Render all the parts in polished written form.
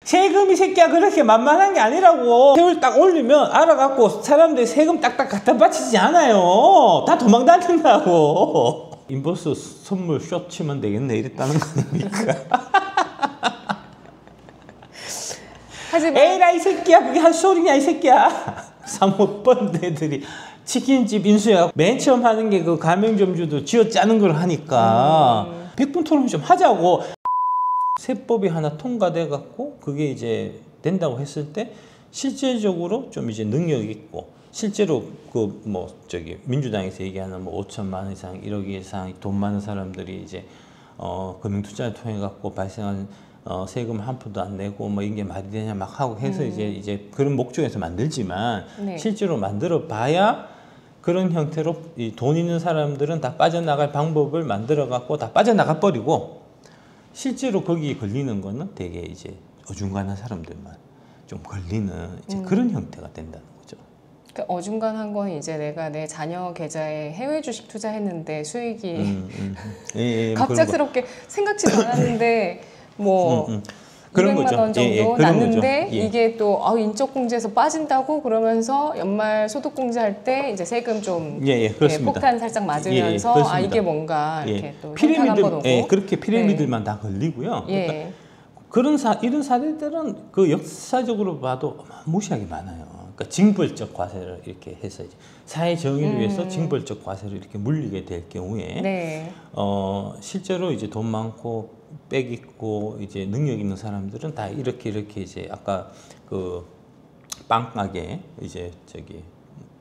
세금 이 새끼야 그렇게 만만한 게 아니라고. 세율 딱 올리면 알아갖고 사람들이 세금 딱딱 갖다 바치지 않아요. 다 도망 다닌다고. 인버스 선물 숏 치면 되겠네 이랬다는 거 아닙니까? 하지만 에이라 이 새끼야 그게 한 소리냐 이 새끼야. 사모펀 애들이 치킨집 인수해갖고 맨 처음 하는 게 그 가맹점주도 쥐어짜는 걸 하니까 100분 토론 좀 하자고. 세법이 하나 통과돼 갖고 그게 이제 된다고 했을 때 실제적으로 좀 이제 능력 있고 실제로 그 뭐 저기 민주당에서 얘기하는 뭐 5천만 원 이상 1억 이상 돈 많은 사람들이 이제 금융투자를 통해 갖고 발생한 세금 한 푼도 안 내고 뭐 이게 말이 되냐 막 하고 해서 이제 그런 목적에서 만들지만 네. 실제로 만들어 봐야 그런 형태로 이 돈 있는 사람들은 다 빠져나갈 방법을 만들어 갖고 다 빠져나가 버리고 실제로 거기에 걸리는 거는 되게 이제 어중간한 사람들만 좀 걸리는 이제 그런 형태가 된다는 거죠. 그러니까 어중간한 건 이제 내가 내 자녀 계좌에 해외 주식 투자했는데 수익이 예, 갑작스럽게 생각지도 않았는데 뭐 그런 200만 거죠. 원 정도 그런 났는데 거죠. 예. 이게 또 인적공제에서 빠진다고 그러면서 연말 소득공제할 때 이제 세금 좀 그렇습니다. 폭탄 살짝 맞으면서 그렇습니다. 이게 뭔가 이렇게 또 피라미드, 현타 한번 오고 그렇게 피라미드만 다 걸리고요. 예. 그러니까 이런 사례들은 그 역사적으로 봐도 무시하게 많아요. 그러니까 징벌적 과세를 이렇게 해서 이제 사회 정의를 위해서 징벌적 과세를 이렇게 물리게 될 경우에 네. 실제로 이제 돈 많고 빽 있고 이제 능력 있는 사람들은 다 이렇게 이제 아까 그 빵가게 이제 저기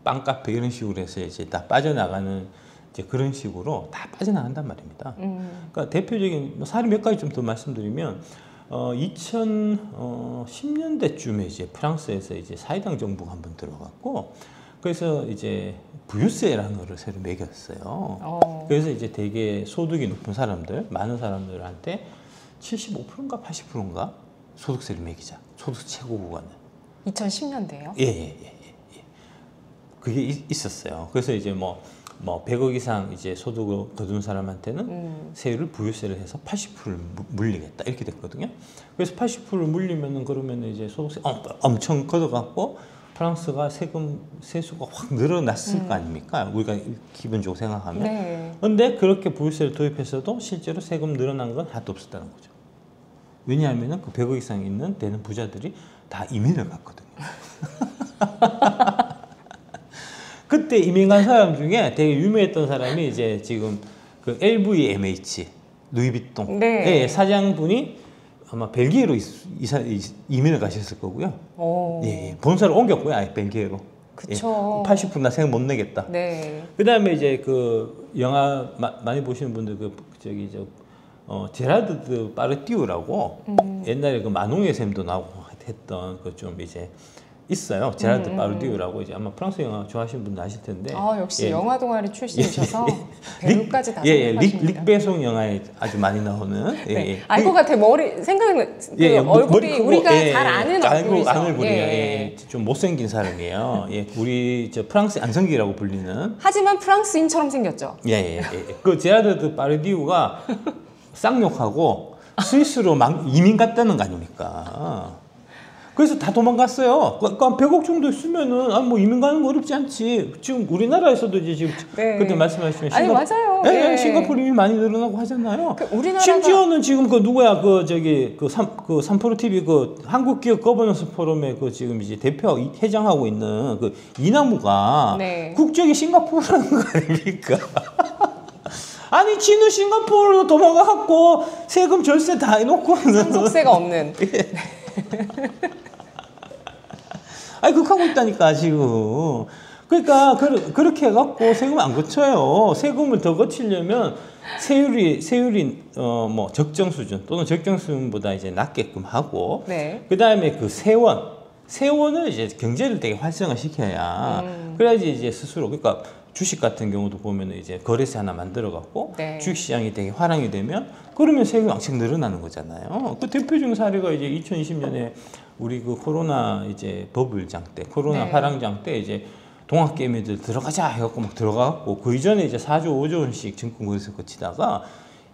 빵카페 이런 식으로 해서 이제 다 빠져나가는 이제 그런 식으로 다 빠져나간단 말입니다. 그러니까 대표적인 사례 몇 가지 좀 더 말씀드리면 2010년대쯤에 이제 프랑스에서 이제 사회당 정부가 한번 들어갔고 그래서 이제 부유세라는 거를 새로 매겼어요. 그래서 이제 되게 소득이 높은 사람들, 많은 사람들한테 75%인가 80%인가 소득세를 매기자. 소득 최고 구간은. 2010년대요? 예. 그게 있었어요. 그래서 이제 뭐 100억 이상 이제 소득을 거둔 사람한테는 세율을 부유세를 해서 80%를 물리겠다 이렇게 됐거든요. 그래서 80%를 물리면은 그러면은 이제 소득세 엄청 걷어갖고 프랑스가 세수가 확 늘어났을 거 아닙니까? 우리가 기본적으로 생각하면. 네. 근데 그렇게 부유세를 도입했어도 실제로 세금 늘어난 건 하나도 없었다는 거죠. 왜냐하면은 그 100억 이상 있는 되는 부자들이 다 이민을 갔거든요. 그때 이민 간 사람 중에 되게 유명했던 사람이 이제 지금 그 LVMH 루이비통 네. 사장분이 아마 벨기에로 이민을 가셨을 거고요. 본사를 옮겼고요, 아예 벨기에로. 그쵸. 80%나 세금 못 내겠다. 네. 그다음에 이제 그 영화 많이 보시는 분들 제라드 파르디우라고 옛날에 그 만홍의 샘도 나오고 했던 그 좀 이제 있어요. 제라드 파르디우라고 이제 아마 프랑스 영화 좋아하시는 분들 아실 텐데. 역시 영화 동아리 출신이셔서 배우까지 다 생각하십니다. 릭배송 영화에 아주 많이 나오는. 네. 알 것 같아. 생각은 얼굴이 크고, 우리가 잘 아는 얼굴이죠. 얼굴이에요. 좀 못생긴 사람이에요. 우리 프랑스 안성기라고 불리는. 하지만 프랑스인처럼 생겼죠. 그 제라드 파르디우가 쌍욕하고 스위스로 막 이민 갔다는 거 아닙니까? 그래서 다 도망갔어요. 그러니까 100억 정도 있으면은 뭐 이민 가는 거 어렵지 않지. 지금 우리나라에서도 이제 지금 그때 말씀하신 맞아요. 싱가포르 이미 많이 늘어나고 하잖아요. 우리나라가 심지어는 지금 그 누구야 그 삼프로 TV 그 한국 기업 거버넌스 포럼의 그 지금 이제 대표 회장하고 있는 그 이나무가 국적이 싱가포르라는 거 아닙니까? 아니 지는 싱가포르로 도망가갖고 세금 절세 다 해놓고는 상속세가 없는. 아니 그렇게 하고 있다니까 지금. 그러니까 그렇게 해갖고 세금 안 거쳐요. 세금을 더 거치려면 세율이 뭐 적정 수준 또는 적정 수준보다 이제 낮게끔 하고 그 다음에 그 세원을 이제 경제를 되게 활성화시켜야 그래야지 이제 스스로 그러니까 주식 같은 경우도 보면 이제 거래세 하나 만들어 갖고 주식 시장이 되게 활황이 되면 그러면 세금이 왕창 늘어나는 거잖아요. 그 대표적인 사례가 이제 2020년에 우리 그 코로나 이제 버블장 때 코로나 화랑장 때 이제 동학개미들 들어가자 해갖고 막 들어가갖고 그 이전에 이제 4조 5조 원씩 증권 거래세 거치다가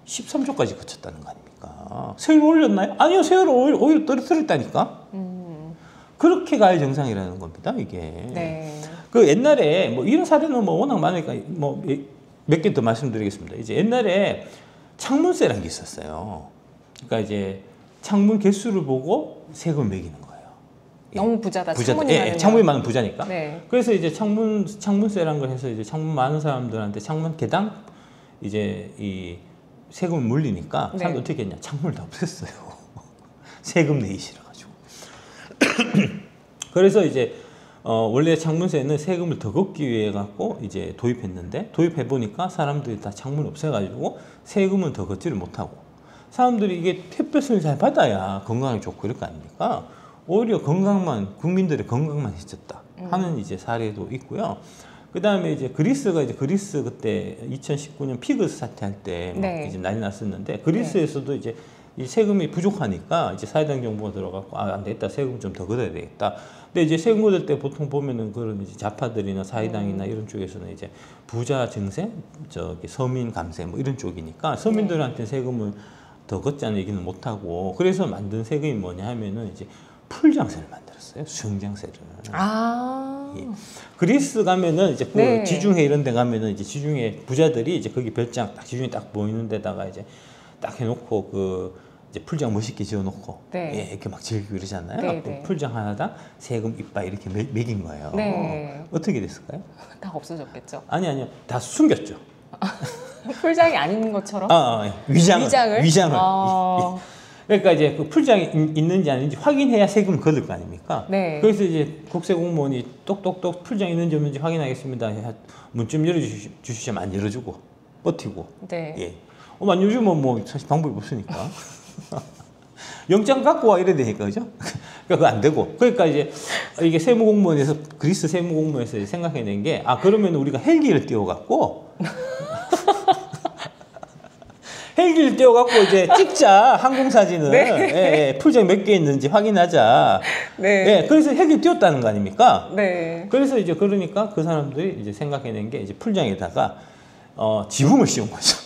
13조까지 거쳤다는 거 아닙니까? 겁니까? 세율 올렸나요? 아니요, 세율을 오히려 떨어뜨렸다니까. 그렇게 가야 정상이라는 겁니다, 이게. 네. 그 옛날에 뭐 이런 사례는 뭐 워낙 많으니까 뭐 몇 개 더 말씀드리겠습니다. 이제 옛날에 창문세라는 게 있었어요. 그러니까 이제 창문 개수를 보고 세금을 매기는 거예요. 너무 부자다. 창문이 많은 부자니까. 네. 그래서 이제 창문세라는 걸 해서 이제 창문 많은 사람들한테 창문 개당 이제 이 세금을 물리니까 네. 사람들 어떻게 했냐? 창문을 다 없앴어요. 세금 내기 싫어가지고. 그래서 이제 원래 창문세는 세금을 더 걷기 위해 갖고 이제 도입했는데 도입해 보니까 사람들이 다 창문 없애가지고 세금은 더 걷지를 못하고 사람들이 이게 햇볕을 잘 받아야 건강에 좋고 이럴 거 아닙니까? 오히려 국민들의 건강만 해쳤다 하는 이제 사례도 있고요. 그 다음에 이제 그리스 그때 2019년 피그 사태 할 때 네. 이제 난리 났었는데 그리스에서도 이제 이 세금이 부족하니까 이제 사회당 정부가 들어가고 안 되겠다 세금 좀 더 걷어야 되겠다. 근데 이제 세금 걷을 때 보통 보면은 그런 이제 좌파들이나 사회당이나 이런 쪽에서는 이제 부자 증세, 서민 감세 뭐 이런 쪽이니까 서민들한테 세금을 더 걷자는 얘기는 못 하고 그래서 만든 세금이 뭐냐 하면은 이제 풀장세를 만들었어요. 수영장세를. 아. 예. 그리스 가면은 이제 그 네. 지중해 이런 데 가면은 이제 지중해 부자들이 이제 거기 별장 딱 지중해 딱 보이는 데다가 이제 딱 해놓고 그 이제 풀장 멋있게 지어놓고 네. 예, 이렇게 막 즐기고 이러잖아요. 네, 그 네. 풀장 하나당 세금 이빨 이렇게 매긴 거예요. 네. 어떻게 됐을까요? 다 없어졌겠죠. 아니요, 다 숨겼죠. 풀장이 아닌 것처럼. 위장을. 아. 그러니까 이제 그 풀장이 있는지 아닌지 확인해야 세금 걷을 거 아닙니까? 네. 그래서 이제 국세 공무원이 똑똑똑 풀장 있는지 없는지 확인하겠습니다. 문 좀 열어주시면 안 열어주고 버티고. 네. 예. 안 열어주면 뭐 사실 방법이 없으니까. 영장 갖고 와 이래야 되니까 그죠? 그러니까 그거 안 되고. 그러니까 이제 이게 세무공무원에서 그리스 세무공무원에서 생각해낸 게 그러면 우리가 헬기를 띄워갖고. 헬기를 띄워갖고 이제 찍자 항공사진을 네. 풀장 몇 개 있는지 확인하자. 네. 그래서 헬기를 띄웠다는 거 아닙니까? 네. 그래서 이제 그러니까 그 사람들이 이제 생각해낸 게 이제 풀장에다가 지붕을 씌운 거죠.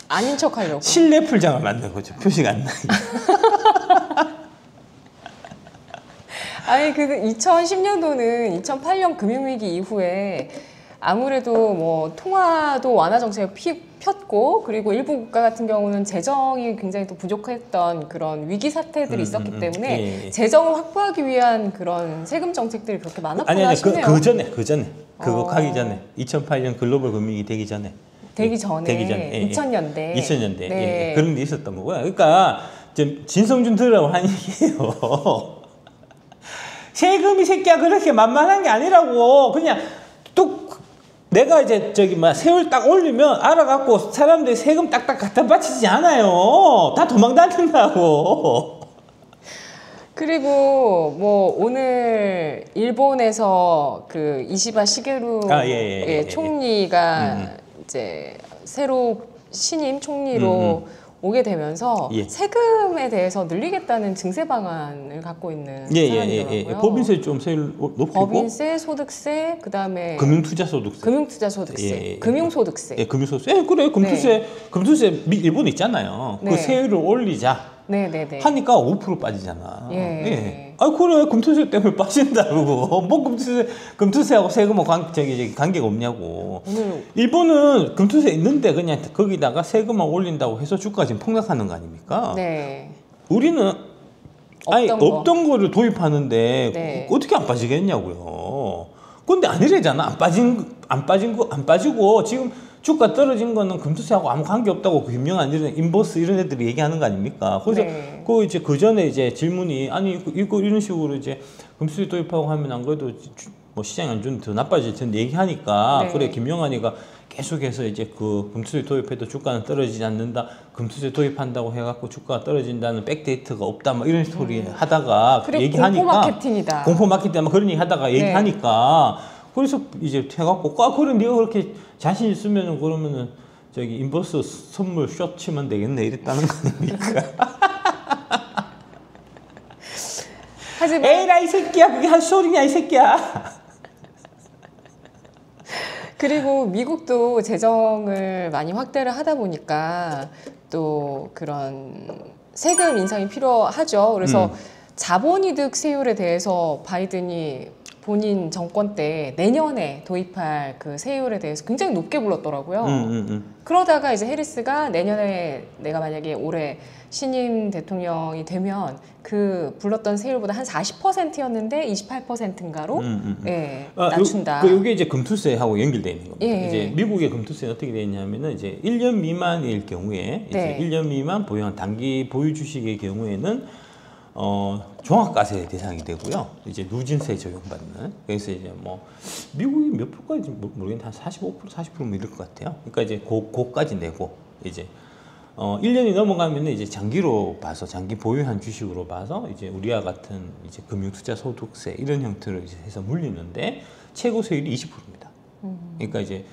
아닌 척하려고. 실내 풀장을 만든 거죠. 표시가 안 나게. 아니 그 2010년도는 2008년 금융위기 이후에 아무래도 뭐 통화도 완화 정책을 폈고 그리고 일부 국가 같은 경우는 재정이 굉장히 또 부족했던 그런 위기 사태들이 있었기 때문에 예. 재정을 확보하기 위한 그런 세금 정책들이 그렇게 많았구나 아니 싶네요. 그 전에 그거 가기 전에 2008년 글로벌 금융위기 되기 전에 되기 전에 예. 2000년대 2000년대 네. 예. 그런 게 있었던 거고요. 그러니까 좀 진성준 들으라고 하는 얘기예요. 세금이 새끼야 그렇게 만만한 게 아니라고 그냥 뚝 내가 이제 세율 딱 올리면 알아갖고 사람들이 세금 딱딱 갖다 바치지 않아요. 다 도망 다닌다고. 그리고 뭐 오늘 일본에서 그 이시바 시게루 총리가 이제 새로 신임 총리로 오게 되면서 세금에 대해서 늘리겠다는 증세 방안을 갖고 있는 사람이더라고요. 법인세 좀 세율 높이고 법인세, 소득세, 그다음에 금융투자소득세, 금융소득세. 금융소득세. 그래 금투세 일본 있잖아요. 그 세율을 올리자. 하니까 5% 빠지잖아. 그래 금투세 때문에 빠진다고. 뭐 금투세하고 세금은 관계가 없냐고. 일본은 금투세 있는데 그냥 거기다가 세금만 올린다고 해서 주가가 지금 폭락하는 거 아닙니까? 네. 우리는 없던 거를 도입하는데 어떻게 안 빠지겠냐고요. 근데 아니래잖아. 안 빠지고 지금 주가 떨어진 거는 금투세하고 아무 관계 없다고 그 유명한 이런 인버스 이런 애들이 얘기하는 거 아닙니까? 그래서 그 전에 이제 질문이 아니 이거 이런 식으로 이제 금투세 도입하고 하면 안 그래도 뭐 시장이 안 좋은데 더 나빠질 텐데 얘기하니까 그래 김영환이가 계속해서 이제 그 금투세 도입해도 주가는 떨어지지 않는다. 금투세 도입한다고 해갖고 주가가 떨어진다는 백데이터가 없다. 뭐 이런 스토리 하다가 얘기하니까 공포 마케팅이다. 공포 마케팅 뭐 그런 얘기 하다가 얘기하니까 그래서 이제 해갖고 그래 네가 그렇게 자신 있으면은 그러면은 인버스 선물 숏 치면 되겠네 이랬다는 거 아닙니까? 하지만 에이라 이 새끼야 그게 한 소리냐 이 새끼야. 그리고 미국도 재정을 많이 확대를 하다 보니까 또 그런 세금 인상이 필요하죠. 그래서 자본이득 세율에 대해서 바이든이 본인 정권 때 내년에 도입할 그 세율에 대해서 굉장히 높게 불렀더라고요. 그러다가 이제 해리스가 내년에 내가 만약에 올해 신임 대통령이 되면 그 불렀던 세율보다 한 40%였는데 28%인가로 예, 낮춘다. 이게 이제 금투세하고 연결되어 있는 겁니다. 예. 이제 미국의 금투세는 어떻게 되어 있냐면은 이제 1년 미만일 경우에 이제 네. 1년 미만 보유한 단기 보유 주식의 경우에는 종합과세 대상이 되고요. 이제 누진세 적용받는. 그래서 이제 뭐 미국이 몇 프로까지 모르겠는데 한 45%, 40% 이럴 것 같아요. 그러니까 이제 고까지 내고 이제 1년이 넘어가면 이제 장기로 봐서 장기 보유한 주식으로 봐서 이제 우리와 같은 이제 금융투자 소득세 이런 형태로 이제 해서 물리는데 최고 세율이 20%입니다. 그러니까 이제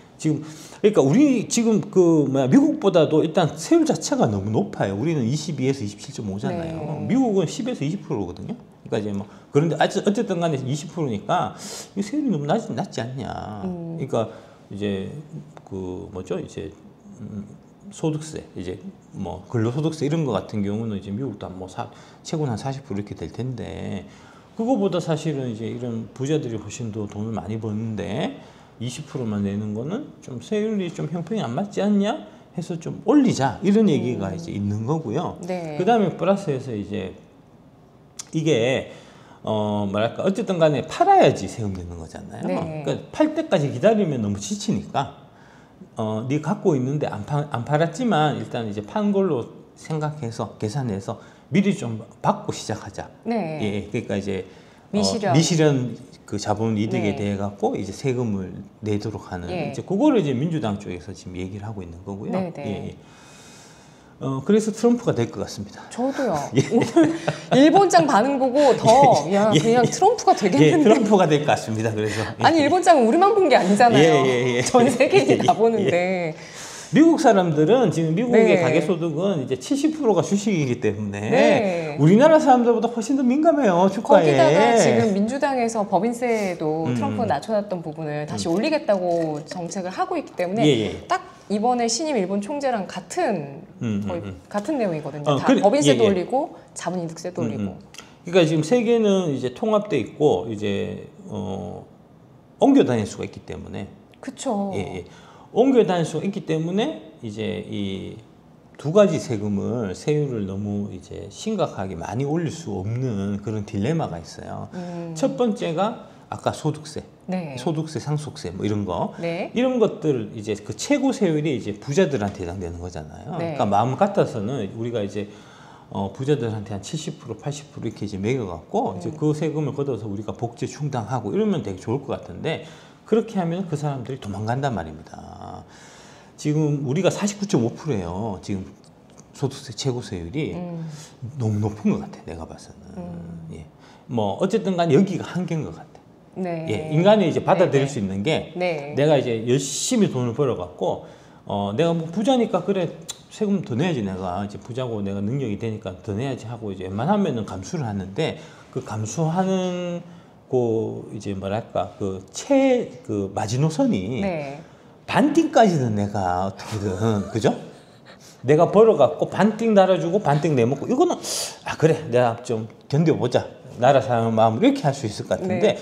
그러니까 우리 지금 미국보다도 일단 세율 자체가 너무 높아요. 우리는 22에서 27.5잖아요. 네. 미국은 10에서 20%거든요. 그러니까 이제 뭐 그런데 어쨌든 간에 20%니까 이 세율이 너무 낮지 않냐. 그러니까 이제 이제 소득세 이제 뭐 근로소득세 이런 거 같은 경우는 이제 미국도 최고는 한 40% 이렇게 될 텐데 그거보다 사실은 이제 이런 부자들이 훨씬 더 돈을 많이 버는데 20%만 내는 거는 좀 세율이 좀 형평이 안 맞지 않냐 해서 좀 올리자 이런 얘기가 이제 있는 거고요. 네. 그다음에 플러스해서 이제 이게 뭐랄까 어쨌든 간에 팔아야지 세금 내는 거잖아요. 네. 그러니까 팔 때까지 기다리면 너무 지치니까 네 갖고 있는데 안 팔았지만 일단 이제 판 걸로 생각해서 계산해서 미리 좀 받고 시작하자. 네. 예, 그러니까 이제 미실현 그 자본 이득에 네. 대해 갖고 이제 세금을 내도록 하는 예. 이제 그거를 이제 민주당 쪽에서 지금 얘기를 하고 있는 거고요. 네, 네. 예. 그래서 트럼프가 될 것 같습니다. 저도요. 오늘 일본장 반응 보고 그냥 트럼프가 예, 되겠는데. 트럼프가 될 것 같습니다. 그래서 아니 일본장은 우리만 본 게 아니잖아요. 예. 전 세계인이 다 보는데. 미국 사람들은 지금 미국의 네. 가계소득은 이제 70%가 주식이기 때문에 네. 우리나라 사람들보다 훨씬 더 민감해요. 주가에. 거기다가 지금 민주당에서 법인세도 트럼프가 낮춰놨던 부분을 다시 올리겠다고 정책을 하고 있기 때문에 예. 딱 이번에 신임 일본 총재랑 같은 거의 같은 내용이거든요. 다 그래, 법인세도 예. 올리고 자본이득세도 올리고. 그러니까 지금 세계는 이제 통합돼 있고 이제 옮겨 다닐 수가 있기 때문에 그렇죠. 예. 옮겨 다닐 수가 있기 때문에 이제 이 두 가지 세율을 너무 이제 심각하게 많이 올릴 수 없는 그런 딜레마가 있어요. 첫 번째가 아까 소득세, 네. 소득세, 상속세 뭐 이런 거, 네. 이런 것들 이제 그 최고 세율이 이제 부자들한테 해당되는 거잖아요. 네. 그러니까 마음 같아서는 우리가 이제 부자들한테 한 70%, 80% 이렇게 이제 매겨갖고 이제 그 세금을 걷어서 우리가 복지 충당하고 이러면 되게 좋을 것 같은데 그렇게 하면 그 사람들이 도망간단 말입니다. 지금 우리가 49.5%예요. 지금 소득세 최고 세율이 너무 높은 것 같아. 내가 봐서는. 예. 뭐 어쨌든 간에 여기가 한계인 것 같아. 네. 예. 인간이 이제 받아들일 네. 수 있는 게 네. 내가 이제 열심히 돈을 벌어갖고 내가 뭐 부자니까 그래 세금 더 내야지 내가 이제 부자고 내가 능력이 되니까 더 내야지 하고 이제 웬만하면은 감수를 하는데 그 감수하는 이제 뭐랄까 그 마지노선이 네. 반띵까지는 내가 어떻게든 그죠? 내가 벌어갖고 반띵 달아주고 반띵 내먹고 이거는 그래 내가 좀 견뎌보자 나라 사람 마음 이렇게 할 수 있을 것 같은데 네.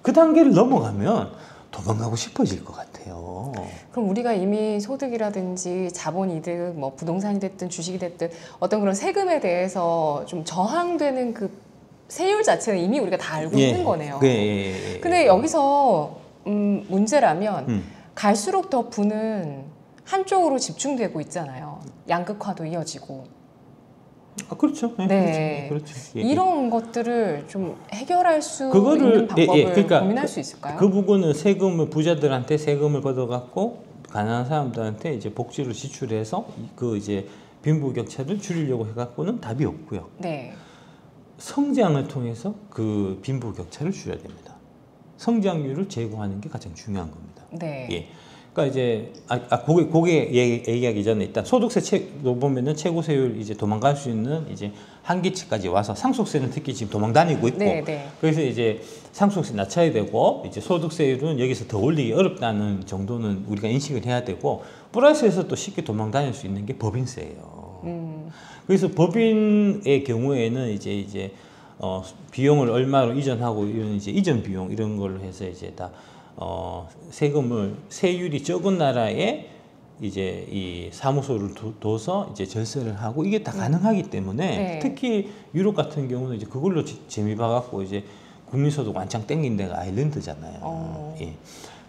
그 단계를 넘어가면 도망가고 싶어질 것 같아요. 그럼 우리가 이미 소득이라든지 자본이득, 뭐 부동산이 됐든 주식이 됐든 어떤 그런 세금에 대해서 좀 저항되는 그 세율 자체는 이미 우리가 다 알고 있는 거네요. 예. 근데 여기서 문제라면 갈수록 더 부는 한쪽으로 집중되고 있잖아요. 양극화도 이어지고. 그렇죠. 네. 그렇죠. 예. 이런 것들을 좀 해결할 수 그거를, 있는 방법을 그러니까 고민할 수 있을까요? 그 부분은 부자들한테 세금을 걷어갖고 가난한 사람들한테 이제 복지를 지출해서 그 이제 빈부격차를 줄이려고 해갖고는 답이 없고요. 네. 성장을 통해서 그 빈부격차를 줄여야 됩니다. 성장률을 제고하는 게 가장 중요한 겁니다. 네. 예. 그러니까 이제 그게 얘기하기 전에 일단 소득세로 보면은 최고 세율 이제 도망갈 수 있는 이제 한계치까지 와서 상속세는 특히 지금 도망 다니고 있고 네, 네. 그래서 이제 상속세 낮춰야 되고 이제 소득세율은 여기서 더 올리기 어렵다는 정도는 우리가 인식을 해야 되고 플러스에서 또 쉽게 도망 다닐 수 있는 게 법인세예요. 그래서 법인의 경우에는 이제 비용을 얼마로 이전하고 이런 이제 이전 비용 이런 걸로 해서 이제 다 세금을 세율이 적은 나라에 이제 이 사무소를 둬서 이제 절세를 하고 이게 다 가능하기 때문에 네. 특히 유럽 같은 경우는 이제 그걸로 재미 봐갖고 이제 국민소득 완창 땡긴 데가 아일랜드잖아요. 예.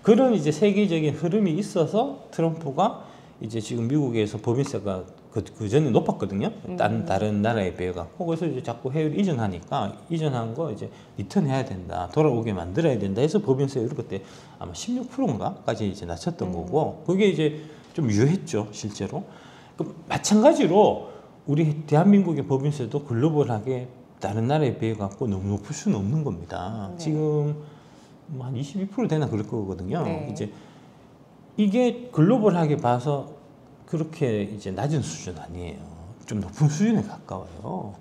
그런 이제 세계적인 흐름이 있어서 트럼프가 이제 지금 미국에서 법인세가 그 전에 높았거든요. 다른 나라에 비해 갖고 그래서 이제 자꾸 해외로 이전하니까 이전한 거 이제 리턴해야 된다, 돌아오게 만들어야 된다 해서 법인세율을 그때 아마 16%인가까지 이제 낮췄던 거고 그게 이제 좀 유효했죠 실제로. 마찬가지로 우리 대한민국의 법인세도 글로벌하게 다른 나라에 비해 갖고 너무 높을 수는 없는 겁니다. 지금 뭐 한 22% 되나 그럴 거거든요. 네. 이제 이게 글로벌하게 봐서 그렇게 이제 낮은 수준 아니에요. 좀 높은 수준에 가까워요.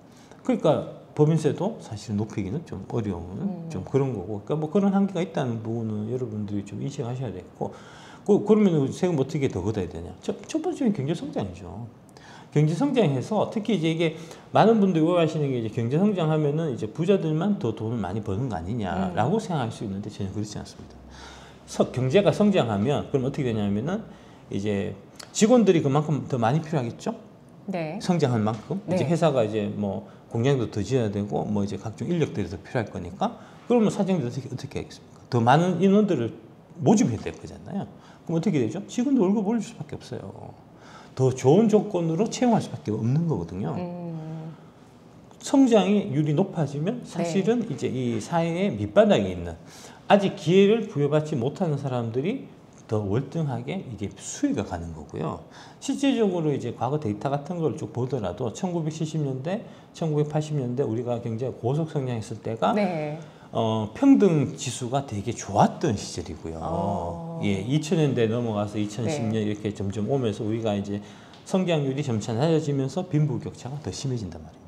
그러니까 법인세도 사실 높이기는 좀 어려운 좀 그런 거고, 그러니까 뭐 그런 한계가 있다는 부분은 여러분들이 좀 인식하셔야 되고, 그러면 세금 어떻게 더 걷어야 되냐? 첫 번째는 경제 성장이죠. 경제 성장해서 특히 이제 이게 많은 분들이 오해하시는 게 이제 경제 성장하면은 이제 부자들만 더 돈을 많이 버는 거 아니냐라고 생각할 수 있는데 전혀 그렇지 않습니다. 경제가 성장하면 그럼 어떻게 되냐면은 이제 직원들이 그만큼 더 많이 필요하겠죠. 네. 성장한 만큼 네. 이제 회사가 이제 뭐 공장도 더 지어야 되고 뭐 이제 각종 인력들이 더 필요할 거니까 그러면 사장님들 어떻게 하겠습니까? 더 많은 인원들을 모집해야 될 거잖아요. 그럼 어떻게 되죠? 직원도 월급 올릴 수밖에 없어요. 더 좋은 조건으로 채용할 수밖에 없는 거거든요. 성장이 율이 높아지면 사실은 이제 이 사회의 밑바닥에 있는 아직 기회를 부여받지 못하는 사람들이 더 월등하게 이게 수위가 가는 거고요. 실제적으로 이제 과거 데이터 같은 걸 쭉 보더라도 1970년대, 1980년대 우리가 굉장히 고속 성장했을 때가 네. 평등 지수가 되게 좋았던 시절이고요. 예, 2000년대 넘어가서 2010년 이렇게 점점 오면서 우리가 이제 성장률이 점차 낮아지면서 빈부격차가 더 심해진단 말입니다.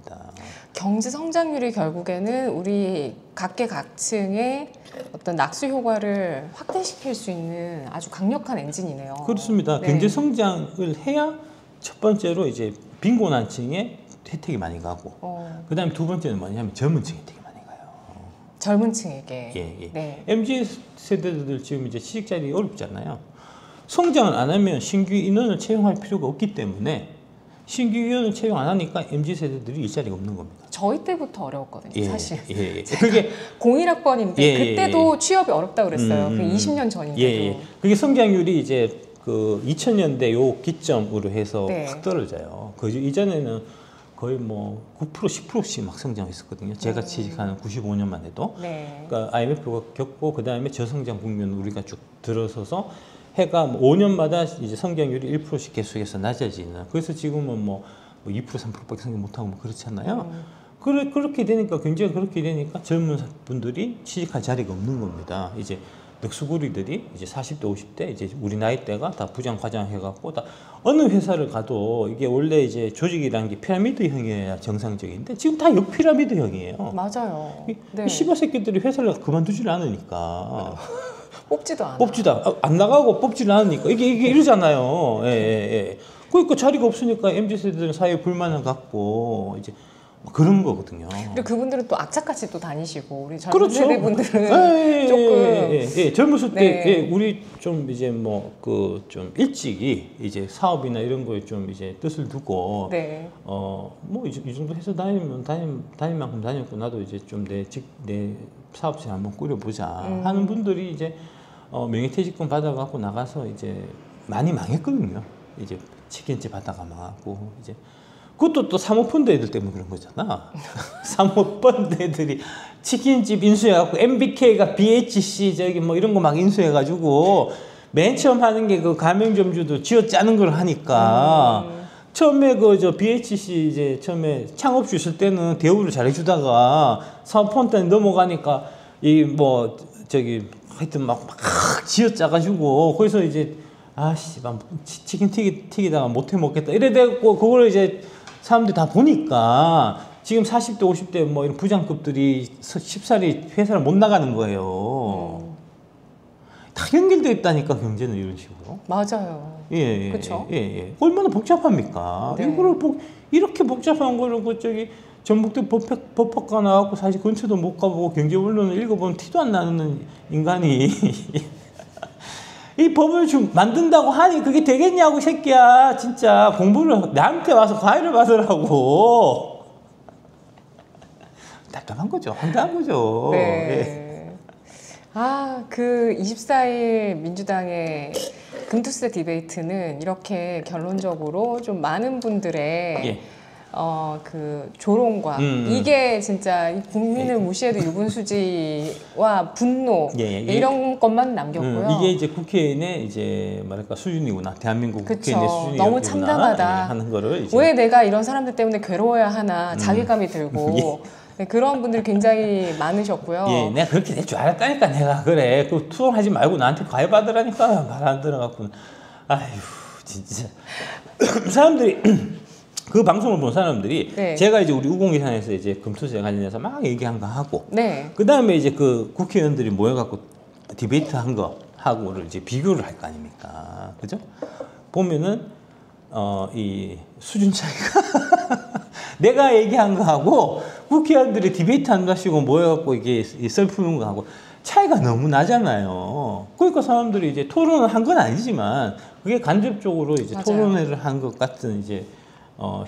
경제 성장률이 결국에는 우리 각계각층의 어떤 낙수 효과를 확대시킬 수 있는 아주 강력한 엔진이네요. 그렇습니다. 네. 경제 성장을 해야 첫 번째로 이제 빈곤한층에 혜택이 많이 가고, 그다음에 두 번째는 뭐냐면 젊은 층 혜택이 많이 가요. 젊은 층에게. 예. 네. MZ 세대들 지금 이제 취직 자리 어렵잖아요. 성장을 안 하면 신규 인원을 채용할 필요가 없기 때문에 신규 인원을 채용 안 하니까 MZ 세대들이 일자리가 없는 겁니다. 저희 때부터 어려웠거든요, 사실. 예. 그게 01학번인데 그때도 취업이 어렵다고 그랬어요. 그 20년 전인데도. 예. 그게 성장률이 이제 그 2000년대 요 기점으로 해서 네. 확 떨어져요. 그 이전에는 거의 뭐 9% 10%씩 막 성장했었거든요. 제가 취직하는 95년만 해도. 네. 그러니까 IMF가 겪고 그 다음에 저성장 국면 우리가 쭉 들어서서 해가 뭐 5년마다 이제 성장률이 1%씩 계속해서 낮아지는. 그래서 지금은 뭐 2% 3%밖에 성장 못하고 뭐 그렇잖아요. 그렇게 되니까 경제가 그렇게 되니까 젊은 분들이 취직할 자리가 없는 겁니다. 이제 늑수구리들이 이제 40대 50대 이제 우리 나이대가 다 부장 과장 해갖고 다 어느 회사를 가도 이게 원래 이제 조직이라는 게 피라미드형이어야 정상적인데 지금 다 역피라미드형이에요. 맞아요. 네. 이 씨발 새끼들이 회사를 그만두질 않으니까. 뽑지도 않아. 안 나가고 뽑지를 않으니까 이게 이러잖아요. 예. 그러니까 자리가 없으니까 MZ 세대들은 사회 불만을 갖고 이제 그런 거거든요. 그리고 그분들은 또 악착같이 또 다니시고 우리 젊은 그렇죠. 세대분들은 조금 젊었을 때 네. 우리 좀 이제 뭐 그 좀 일찍이 이제 사업이나 이런 거에 좀 이제 뜻을 두고 네. 뭐 이 정도 해서 다니면 다닐 만큼 다녔고 나도 이제 좀 내 사업체 한번 꾸려보자 하는 분들이 이제 명예퇴직금 받아갖고 나가서 이제 많이 망했거든요. 이제 치킨집 하다가 망하고 이제 그것도 또 사모펀드 애들 때문에 그런 거잖아. 사모펀드 애들이 치킨집 인수해갖고 MBK가 BHC 저기 뭐 이런 거 막 인수해가지고 맨 처음 하는 게 그 가맹점주도 쥐어 짜는 걸 하니까 처음에 그 저 BHC 이제 처음에 창업주 있을 때는 대우를 잘해주다가 사모펀드에 넘어가니까 이 뭐 저기 하여튼 막 쥐어 짜가지고 거기서 이제 아씨, 치킨 튀기다가 못해 먹겠다. 이래 되고 그걸 이제 사람들이 다 보니까 지금 40대, 50대 뭐 이런 부장급들이 쉽사리 회사를 못 나가는 거예요. 다 연결되어 있다니까 경제는 이런 식으로. 맞아요. 예, 그쵸? 예. 얼마나 복잡합니까? 네. 이거를 이렇게 복잡한 거를 저기 전북대 법학과 나왔고 사실 근처도 못 가보고 경제 원론을 읽어보면 티도 안 나는 인간이 이 법을 만든다고 하니 그게 되겠냐고 새끼야. 진짜 공부를 나한테 와서 과외를 받으라고. 답답한 거죠. 황당한 거죠. 네. 예. 아, 그 24일 민주당의 금투세 디베이트는 이렇게 결론적으로 좀 많은 분들의 예. 그 조롱과 이게 진짜 이 국민을 무시해도 유분수지와 분노 예. 이런 것만 남겼고요. 이게 이제 국회의원의 이제 말할까 수준이구나. 대한민국 그쵸. 국회의원의 수준이 너무 참담하다. 하는 거를 이제 왜 내가 이런 사람들 때문에 괴로워야 하나 자괴감이 들고 네, 그런 분들이 굉장히 많으셨고요. 예, 내가 그렇게 될 줄 알았다니까 내가 그래. 그 투혼하지 말고 나한테 과외 받으라니까 말 안 들어갖고. 아휴 진짜 사람들이 그 방송을 본 사람들이 네. 제가 이제 우리 우공기산에서 이제 금투세 관련해서 막 얘기한 거 하고 네. 그 다음에 이제 그 국회의원들이 모여갖고 디베이트 한 거 하고를 이제 비교를 할 거 아닙니까, 그죠? 보면은 이 수준 차이가 내가 얘기한 거하고 국회의원들이 디베이트 한다시고 모여갖고 이게 썰 푸는 거하고 차이가 너무 나잖아요. 그러니까 사람들이 이제 토론을 한 건 아니지만 그게 간접적으로 이제 맞아요. 토론회를 한 것 같은 이제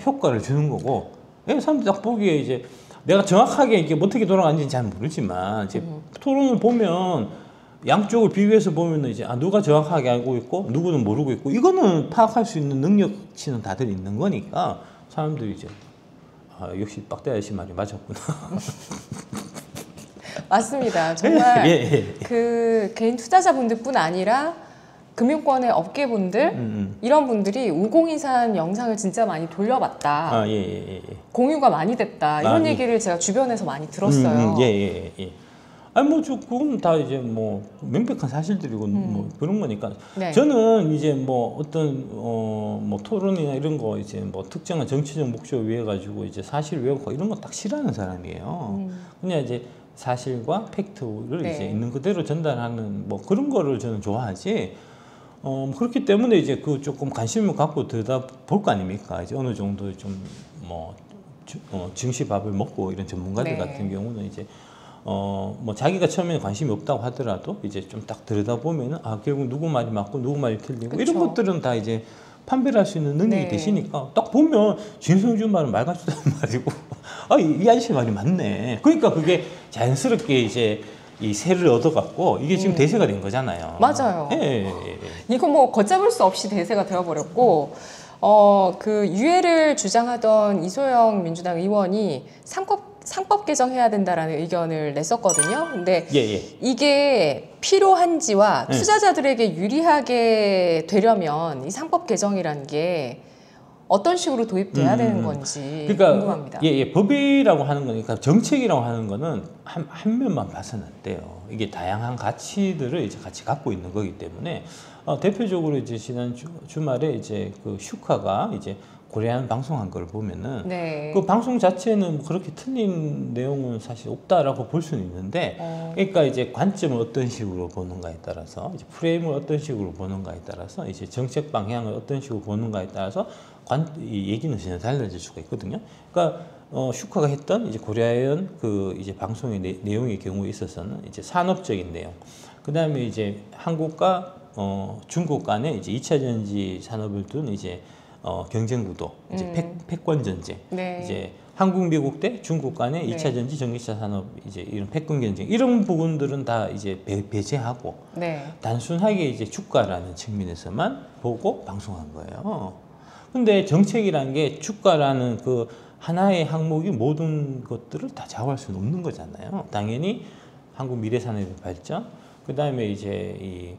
효과를 주는 거고, 예, 사람들이 딱 보기에 이제 내가 정확하게 이게 어떻게 돌아가는지는 잘 모르지만 이제 토론을 보면 양쪽을 비교해서 보면 이제 누가 정확하게 알고 있고 누구는 모르고 있고 이거는 파악할 수 있는 능력치는 다들 있는 거니까 사람들이 이제 역시 빡대 아저씨 말이 맞았구나. 맞습니다. 정말 예. 그 개인 투자자분들뿐 아니라 금융권의 업계분들 이런 분들이 우공이산 영상을 진짜 많이 돌려봤다. 예. 공유가 많이 됐다. 이런 얘기를 제가 주변에서 많이 들었어요. 예. 아니 뭐 그건 다 이제 뭐 명백한 사실들이고 뭐 그런 거니까. 네. 저는 이제 뭐 어떤 뭐 토론이나 이런 거 이제 뭐 특정한 정치적 목적 위해 가지고 이제 사실 왜곡 이런 거 딱 싫어하는 사람이에요. 그냥 이제 사실과 팩트를 네. 이제 있는 그대로 전달하는 뭐 그런 거를 저는 좋아하지. 그렇기 때문에 이제 그 조금 관심을 갖고 들여다볼 거 아닙니까? 이제 어느 정도 좀 뭐 증시밥을 먹고 이런 전문가들 네. 같은 경우는 이제 뭐 자기가 처음에는 관심이 없다고 하더라도 이제 좀 딱 들여다보면은 결국 누구 말이 맞고 누구 말이 틀리고 그쵸. 이런 것들은 다 이제 판별할 수 있는 능력이 네. 되시니까 딱 보면 진성준 말은 말 같지도 않은 말이고 이 아저씨 말이 맞네. 그러니까 그게 자연스럽게 이제 이 세를 얻어갖고 이게 지금 대세가 된 거잖아요. 맞아요. 예. 이거 뭐 걷잡을 수 없이 대세가 되어버렸고 그 유예를 주장하던 이소영 민주당 의원이 상법 개정해야 된다라는 의견을 냈었거든요. 근데 예. 이게 필요한지와 네. 투자자들에게 유리하게 되려면 이 상법 개정이라는 게 어떤 식으로 도입돼야 되는 건지 궁금합니다. 예, 법이라고 하는 거니까 정책이라고 하는 거는 한 면만 봐서는 안 돼요. 이게 다양한 가치들을 이제 같이 갖고 있는 거기 때문에 대표적으로 이제 지난 주말에 이제 그 슈카가 이제 고려한 방송한 걸 보면은 네. 그 방송 자체는 뭐 그렇게 틀린 내용은 사실 없다라고 볼 수는 있는데, 그러니까 이제 관점을 어떤 식으로 보는가에 따라서 이제 프레임을 어떤 식으로 보는가에 따라서 이제 정책 방향을 어떤 식으로 보는가에 따라서 이 얘기는 전혀 달라질 수가 있거든요. 그러니까 슈카가 했던 이제 고려한 그 이제 방송의 내용의 경우에 있어서는 이제 산업적인 내용, 그 다음에 이제 한국과 중국 간에 이제 2차 전지 산업을 둔 이제 경쟁 구도, 이제 패권 전쟁, 네. 이제 한국, 미국 대 중국 간의 2차 전지 전기차 산업 이제 이런 패권 경쟁 이런 부분들은 다 이제 배제하고 네. 단순하게 이제 주가라는 측면에서만 보고 방송한 거예요. 근데 정책이라는 게 주가라는 그 하나의 항목이 모든 것들을 다 좌우할 수는 없는 거잖아요. 당연히 한국 미래산업의 발전, 그 다음에 이제 이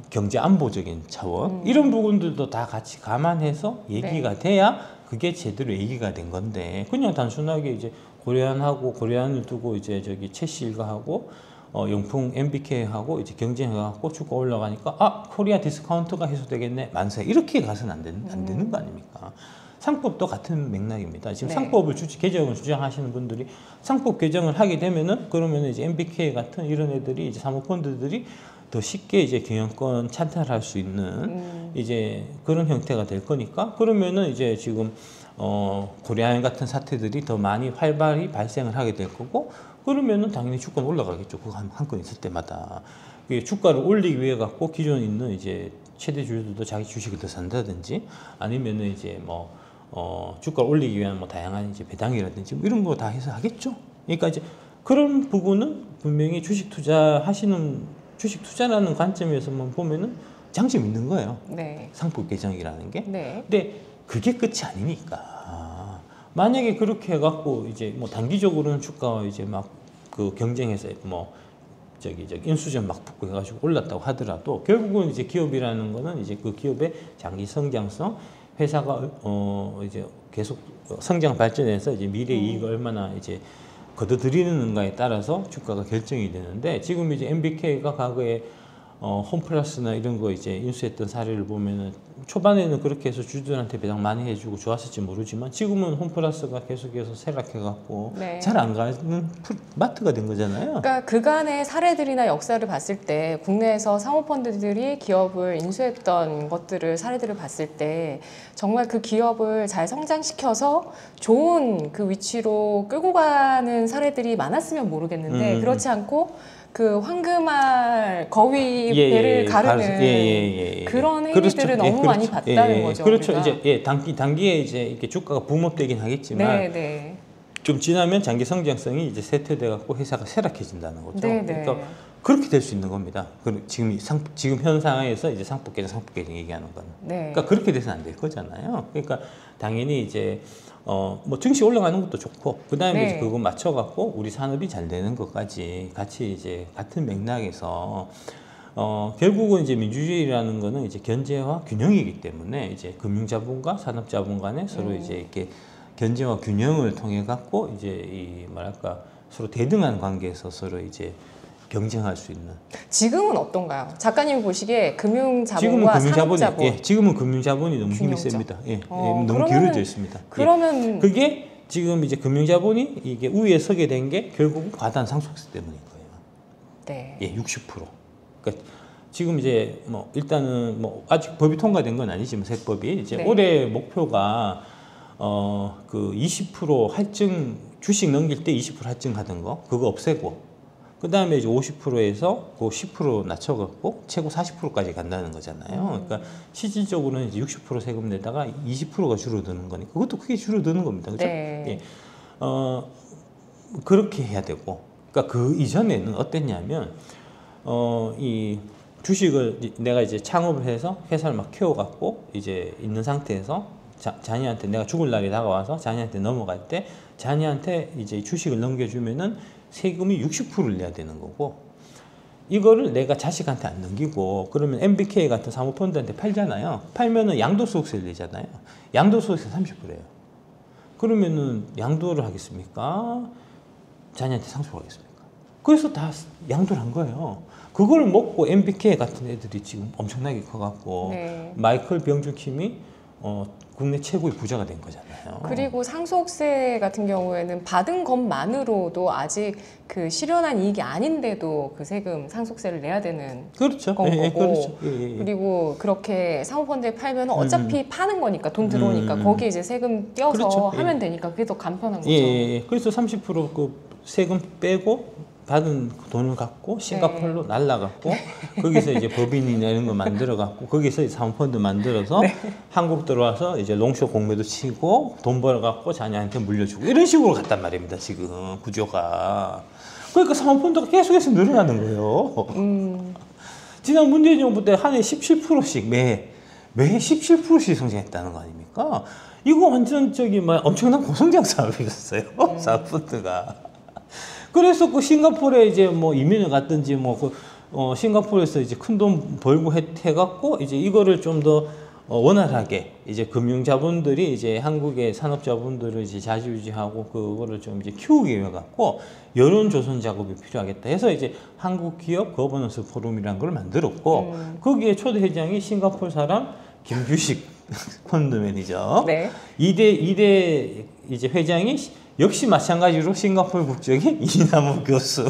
경제 안보적인 차원 이런 부분들도 다 같이 감안해서 얘기가 돼야 그게 제대로 얘기가 된 건데, 그냥 단순하게 이제 고려안하고 고려안을 두고 이제 저기 최씨 일가하고 용풍 MBK하고 이제 경쟁해갖고 주가 올라가니까 아 코리아 디스카운트가 해소되겠네 만세 이렇게 가서는 안 되는 거 아닙니까? 상법도 같은 맥락입니다. 지금 네. 상법을 개정을 주장하시는 분들이 상법 개정을 하게 되면은 그러면은 이제 MBK 같은 이런 애들이 이제 사모펀드들이 더 쉽게 이제 경영권 찬탈할 수 있는 이제 그런 형태가 될 거니까 그러면은 이제 지금 고려아연 같은 사태들이 더 많이 활발히 발생을 하게 될 거고 그러면은 당연히 주가는 올라가겠죠. 그거 한 건 있을 때마다 주가를 올리기 위해 갖고 기존에 있는 이제 최대 주주들도 자기 주식을 더 산다든지 아니면은 이제 뭐 주가를 올리기 위한 뭐 다양한 이제 배당이라든지 뭐 이런 거 다 해서 하겠죠. 그러니까 이제 그런 부분은 분명히 주식 투자라는 관점에서만 보면은 장점이 있는 거예요. 네. 상법 개정이라는 게. 네. 근데 그게 끝이 아니니까. 만약에 그렇게 해갖고 이제 뭐 단기적으로는 주가와 이제 막 그 경쟁해서 뭐 저기 인수전 막 붙고 해가지고 올랐다고 하더라도 결국은 이제 기업이라는 거는 이제 그 기업의 장기 성장성 회사가 이제 계속 성장 발전해서 이제 미래 이익을 얼마나 이제 거둬들이는가에 따라서 주가가 결정이 되는데 지금 이제 MBK가 과거에 홈플러스나 이런 거 이제 인수했던 사례를 보면은 초반에는 그렇게 해서 주주들한테 배당 많이 해주고 좋았을지 모르지만 지금은 홈플러스가 계속해서 쇠락해갖고 네. 잘 안 가는 마트가 된 거잖아요. 그러니까 그간의 사례들이나 역사를 봤을 때 국내에서 사모펀드들이 기업을 인수했던 사례들을 봤을 때 정말 그 기업을 잘 성장시켜서 좋은 그 위치로 끌고 가는 사례들이 많았으면 모르겠는데 그렇지 않고 그 황금알 거위 배를 가르는 그런 행위들을 너무 많이 봤다는 거죠. 그렇죠. 우리가. 이제 단기에 이제 이렇게 주가가 붐업되긴 하겠지만 네. 좀 지나면 장기 성장성이 이제 쇠퇴돼 갖고 회사가 쇠락해진다는 거죠. 네. 그러니까 그렇게 될 수 있는 겁니다. 지금 현 상황에서 이제 상법 개정 얘기하는 건. 네. 그러니까 그렇게 돼서는 안 될 거잖아요. 그러니까 당연히 이제 뭐 증시 올라가는 것도 좋고 그다음에 네. 이제 그거 맞춰 갖고 우리 산업이 잘 되는 것까지 같이 이제 같은 맥락에서 결국은 이제 민주주의라는 거는 이제 견제와 균형이기 때문에 이제 금융자본과 산업자본 간에 서로 이제 이렇게 견제와 균형을 통해 갖고 이제 이 뭐랄까 서로 대등한 관계에서 서로 이제 경쟁할 수 있는. 지금은 어떤가요? 작가님이 보시기에 금융자본과 산업자본. 지금은 금융자본이 너무 힘이 균형죠. 셉니다. 그러면은- 너무 기울어져 있습니다. 그러면 그게 지금 이제 금융자본이 이게 우위에 서게 된 게 결국은 과다한 상속세 때문인 거예요. 네. 60%. 그러니까 지금 이제 뭐 일단은 뭐 아직 법이 통과된 건 아니지만 세법이 이제 네. 올해 목표가 그 20% 할증 주식 넘길 때 20% 할증하던 거 그거 없애고 그 다음에 이제 50%에서 그 10% 낮춰갖고 최고 40%까지 간다는 거잖아요. 그러니까 실질적으로는 이제 60% 세금 내다가 20%가 줄어드는 거니까 그것도 크게 줄어드는 겁니다. 그죠? 네. 예. 그렇게 해야 되고, 그러니까 그 이전에는 어땠냐면, 이 주식을 내가 이제 창업을 해서 회사를 막 키워갖고 이제 있는 상태에서 자녀한테 내가 죽을 날이 다가와서 자녀한테 넘어갈 때 자녀한테 이제 주식을 넘겨주면은 세금이 60%를 내야 되는 거고 이거를 내가 자식한테 안 넘기고 그러면 MBK 같은 사모펀드한테 팔잖아요. 팔면은 양도소득세를 내잖아요. 양도소득세 30%예요. 그러면은 양도를 하겠습니까? 자녀한테 상속하겠습니까? 그래서 다 양도를 한 거예요. 그걸 먹고 MBK 같은 애들이 지금 엄청나게 커갖고 네. 마이클 병준킴이 국내 최고의 부자가 된 거잖아요. 그리고 상속세 같은 경우에는 받은 것만으로도 아직 그 실현한 이익이 아닌데도 그 세금 상속세를 내야 되는 그렇죠. 건 거고 그렇죠. 그리고 그렇게 사모펀드에 팔면 어차피 파는 거니까 돈 들어오니까 거기에 이제 세금 떼어서 그렇죠. 하면 되니까 그게 더 간편한 거죠. 그래서 30%그 세금 빼고 받은 돈을 갖고 싱가포르로 날라갔고 거기서 이제 법인이나 이런 거 만들어 갖고 거기서 사모펀드 만들어서 한국 들어와서 이제 롱숏 공매도 치고 돈 벌어 갖고 자녀한테 물려주고 이런 식으로 갔단 말입니다. 지금 구조가. 그러니까 사모펀드가 계속해서 늘어나는 거예요. 지난 문재인 정부 때 한 해 17%씩 매 17%씩 성장했다는 거 아닙니까? 이거 완전 엄청난 고성장 사업이었어요. 사모펀드가. 그래서 그 싱가포르에 이제 뭐 이민을 갔든지 싱가포르에서 이제 큰 돈 벌고 해갖고 이제 이거를 좀 더 원활하게 이제 금융자본들이 이제 한국의 산업자본들을 이제 자주유지하고 그거를 좀 이제 키우기 위해 갖고 여론 조성 작업이 필요하겠다 해서 이제 한국 기업 거버넌스 포럼이라는 걸 만들었고 거기에 초대 회장이 싱가포르 사람 김규식 펀드 매니저. 네. 이대 이제 회장이 역시 마찬가지로 싱가포르 국적의 이남우 교수.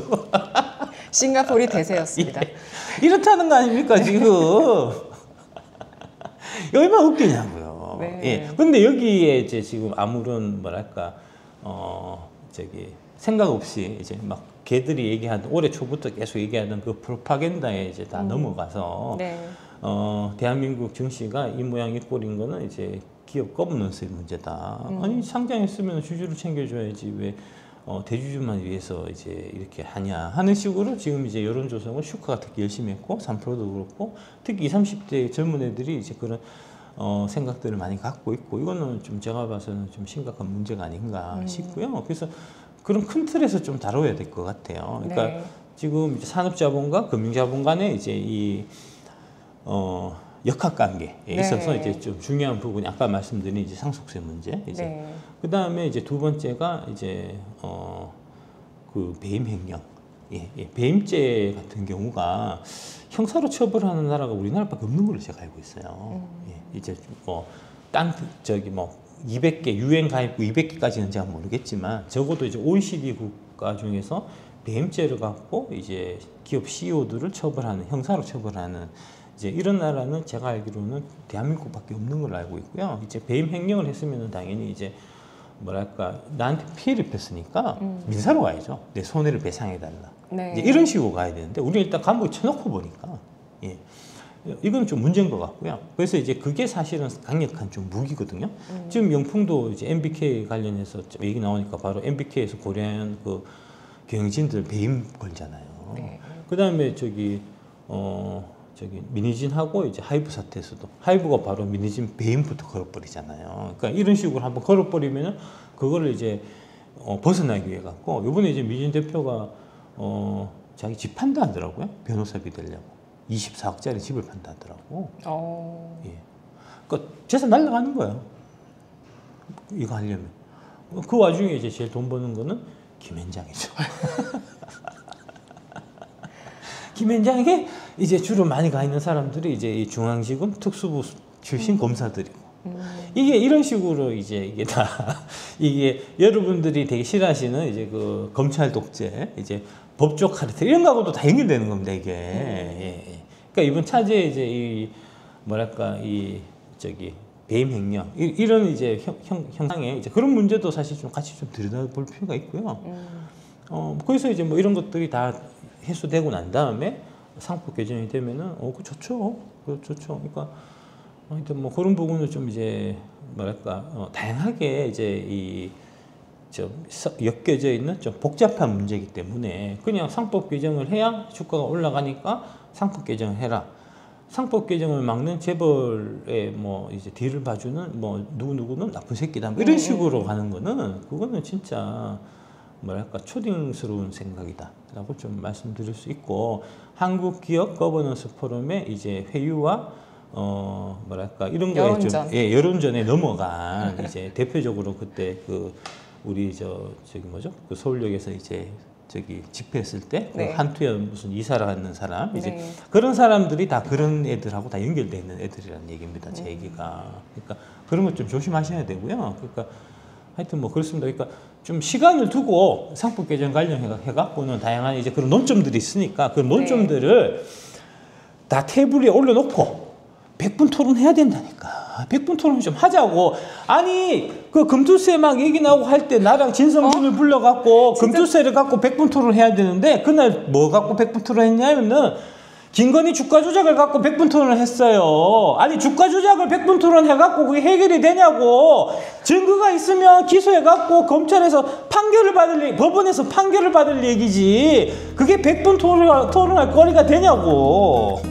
싱가포르이 대세였습니다. 예. 이렇다는 거 아닙니까 지금? 얼마나 웃기냐고요. 네. 예. 근데 여기에 이제 지금 아무런 뭐랄까 생각 없이 이제 막 걔들이 얘기하던 올해 초부터 계속 얘기하던 그 프로파간다에 이제 다 넘어가서 네. 대한민국 증시가 이 모양 이 꼴인 거는 이제 기업 거버넌스의 문제다. 아니 상장했으면 주주를 챙겨줘야지 왜 대주주만 위해서 이제 이렇게 하냐 하는 식으로 지금 이제 여론 조성을 슈카가 특히 열심히 했고 3%도 그렇고 특히 20, 30대 젊은 애들이 이제 그런 생각들을 많이 갖고 있고 이거는 좀 제가 봐서는 좀 심각한 문제가 아닌가 싶고요. 그래서 그런 큰 틀에서 좀 다뤄야 될 것 같아요. 그러니까 네. 지금 이제 산업자본과 금융자본 간에 이제 이 역학관계에 있어서 이제 좀 중요한 부분이 아까 말씀드린 이제 상속세 문제 이제 네. 그 다음에 이제 두 번째가 이제 그 배임 횡령, 배임죄 같은 경우가 형사로 처벌하는 나라가 우리나라밖에 없는 걸로 제가 알고 있어요. 이제 뭐 200개 유엔 가입국 200개까지는 제가 모르겠지만 적어도 이제 OECD 국가 중에서 배임죄를 갖고 이제 기업 CEO들을 처벌하는 형사로 처벌하는 이제 이런 나라는 제가 알기로는 대한민국밖에 없는 걸로 알고 있고요. 이제 배임 횡령을 했으면은 당연히 이제 뭐랄까 나한테 피해를 입혔으니까 민사로 가야죠. 내 손해를 배상해 달라. 네. 이제 이런 식으로 가야 되는데 우리는 일단 감옥에 쳐놓고 보니까 이건 좀 문제인 것 같고요. 그래서 이제 그게 사실은 강력한 좀 무기거든요. 지금 명풍도 이제 MBK 관련해서 좀 얘기 나오니까 바로 MBK에서 고려한 그 경영진들 배임 걸잖아요. 네. 그 다음에 미니진하고 이제 하이브 사태에서도 하이브가 바로 미니진 배임부터 걸어버리잖아요. 그러니까 이런 식으로 한번 걸어버리면은 그거를 이제 벗어나기 위해 갖고 이번에 이제 미니진 대표가 자기 집 판다 하더라고요. 변호사비 되려고 24억짜리 집을 판다 하더라고. 예. 그러니까 재산 날라가는 거예요. 이거 하려면 그 와중에 이제 제일 돈 버는 거는 김현장이죠. 김현장에게 이제 주로 많이 가 있는 사람들이 이제 이 중앙지검 특수부 출신 검사들이고 이게 이런 식으로 이제 이게 다 이게 여러분들이 되게 싫어하시는 이제 그 검찰 독재 이제 법조 카르텔 이런 거하고도 다 연결되는 겁니다 이게. 예. 그러니까 이번 차제에 이제 이 뭐랄까 배임 횡령 이런 이제 형상에 이제 그런 문제도 사실 좀 같이 좀 들여다볼 필요가 있고요. 그래서 이제 뭐 이런 것들이 다 해소되고 난 다음에 상법 개정이 되면은 그 좋죠. 좋죠. 그러니까 하여튼 뭐 그런 부분을 좀 이제 뭐랄까 다양하게 이제 엮여져 있는 좀 복잡한 문제이기 때문에 그냥 상법 개정을 해야 주가가 올라가니까 상법 개정을 해라. 상법 개정을 막는 재벌의 뭐 이제 뒤를 봐주는 뭐 누구는 나쁜 새끼다 뭐 이런 식으로 가는 거는 그거는 진짜 뭐랄까 초딩스러운 생각이다라고 좀 말씀드릴 수 있고 한국 기업 거버넌스 포럼의 이제 회유와 뭐랄까 이런 거에 좀 여론전에 넘어간 이제 대표적으로 그때 그 우리 그 서울역에서 이제 집회했을 때 그 한투현 무슨 이사를 하는 사람 이제 그런 사람들이 다 그런 애들하고 다 연결돼 있는 애들이라는 얘기입니다. 제 얘기가. 그러니까 그런 거 좀 조심하셔야 되고요. 그러니까 하여튼 뭐 그렇습니다. 그러니까 좀 시간을 두고 상법 개정 관련해갖고는 다양한 이제 그런 논점들이 있으니까 그 논점들을 다 테이블 위에 올려놓고 100분 토론해야 된다니까. 100분 토론 좀 하자고. 아니 그 금투세 막 얘기 나오고 할 때 나랑 진성준을 불러갖고 금투세를 갖고 100분 토론 해야 되는데 그날 뭐 갖고 100분 토론 했냐면은 김건희 주가 조작을 갖고 100분 토론을 했어요. 아니 주가 조작을 100분 토론 해갖고 그게 해결이 되냐고. 증거가 있으면 기소해갖고 검찰에서 법원에서 판결을 받을 얘기지. 그게 100분 토론할 거리가 되냐고.